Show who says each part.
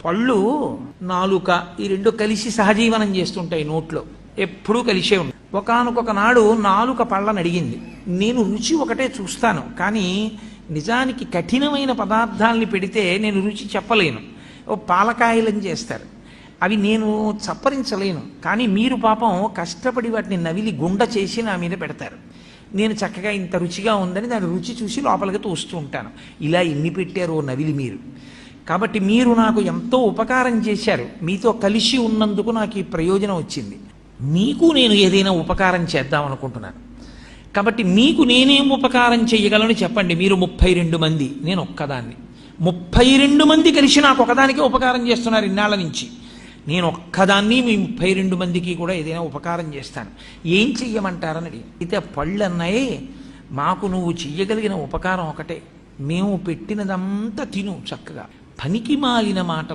Speaker 1: పళ్ళు నాలుక ఈ రెండు కలిసి సహజీవనం చేస్తుంటాయి నోట్లో, ఎప్పుడూ కలిసే ఉంది. ఒకానొక నాడు నాలుక పళ్ళని అడిగింది, నేను రుచి ఒకటే చూస్తాను, కానీ నిజానికి కఠినమైన పదార్థాలని పెడితే నేను రుచి చెప్పలేను. ఓ పాలకాయలని చేస్తారు, అవి నేను చప్పరించలేను, కానీ మీరు పాపం కష్టపడి వాటిని నవిలి గుండ చేసి నా మీద పెడతారు. నేను చక్కగా ఇంత రుచిగా ఉందని దాని రుచి చూసి లోపలికి తోస్తూ ఉంటాను. ఇలా ఎన్ని పెట్టారో నవిలి మీరు. కాబట్టి మీరు నాకు ఎంతో ఉపకారం చేశారు, మీతో కలిసి ఉన్నందుకు నాకు ఈ ప్రయోజనం వచ్చింది. మీకు నేను ఏదైనా ఉపకారం చేద్దాం అనుకుంటున్నాను. కాబట్టి మీకు నేనేం ఉపకారం చేయగలను చెప్పండి. మీరు 32 మంది, నేను ఒక్కదాన్ని. 32 మంది కలిసి నాకు ఒకదానికే ఉపకారం చేస్తున్నారు ఇన్నాళ్ళ నుంచి. నేను ఒక్కదాన్ని మీ 32 మందికి కూడా ఏదైనా ఉపకారం చేస్తాను, ఏం చెయ్యమంటారని అడిగి. అయితే పళ్ళు అన్నాయి, మాకు నువ్వు చెయ్యగలిగిన ఉపకారం ఒకటే, మేము పెట్టినదంతా తిను చక్కగా, పనికి మాలిన మాట